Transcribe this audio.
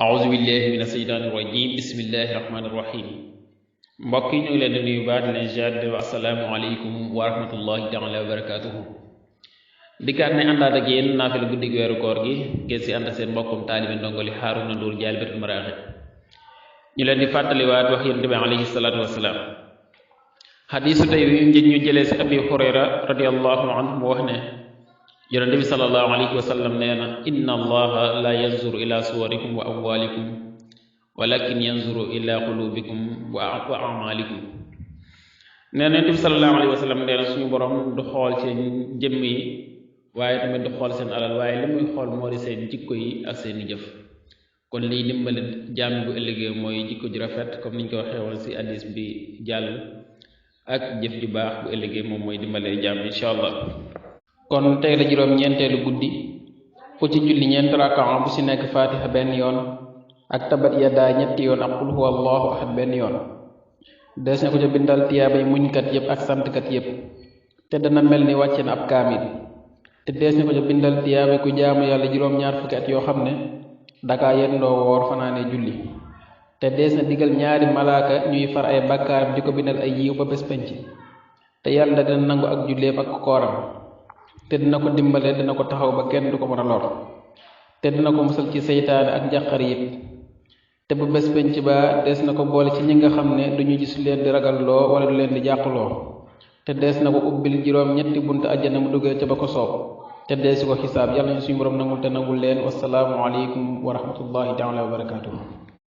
أعوذ بالله من الشيطان الرجيم بسم الله الرحمن الرحيم mbokk yi ñu ngi leen di nuyu baax di leen ziar wa assalaamu aleykum wa rahmatullahi taala wa barakatuhu dikkaat ne àndaat ak yéen naafila guddi gi weeru koor gi ngeen si ànd seen mbokkum taalibe ndongoli Haaruna Ndour Jaalibatul Maraaxib ñu leen di fàttaliwaat wax yonent bi alayhi salaatu wasalaam xadiisu tey wi ñu jëlee si Abi Hurayra radiyallahu anhu mu wax ne yonent bi sallallahu alayhi wa sallam nee na inna allaha la yanzuru ila suwarikum wa amwalikum walakin yanzuru ila qulubikum wa amalikum nee na yonent bi sallallahu alayhi wa sallam nee na suñu borom du xool seen jëmm yi waaye tamit du xool seen alal waaye li muy xool moo di seen jikko yi ak seeni jëf kon liy dimbali jaam bu ëllëgee mooy jikko ju rafet comme niñ ko waxee woon si hadis bi jàll ak jëf ju baax bu ëllëgee moom mooy dimbalee jaam incha allah. kon tey la juróom-ñeenteelu guddi ku ci julli ñeent rakaa bu si nekk fatiha benn yoon ak tabat yadaa ñetti yoon ak qul huwa allahu ahad benn yoon des na ko ca bindal tiyaabay muñkat yépp ak santkat yépp te dana mel ni wàcce na ab kaamil te des na ko ca bindal tiyaabay ku jaamu yàlla juróom-ñaar fukki at yoo xam ne dakaa yendoo woor fanaane julli te des na digal ñaari malaaka ñuy far ay bakkaaram di ko bindal ay yiw ba bés penc te yàlla dina nangu ak julleem ak kooram te dina ko dimbale dina ko taxaw ba kenn du ko mën a lor te dina ko musal ci seytaane ak njàqar yépp te bu bés penc ba des na ko boole ci ñi nga xam ne duñu gis leen di ragalloo wala du leen di jàqloo te des na ko ubbil juróom-ñetti buntu àjjana mu duggee ca ba ko soob te deesi ko xisaab yàlla ñu suñu borom nangul te nangul leen wasalaamu aleykum wa rahmatullahi taala wa barakatuh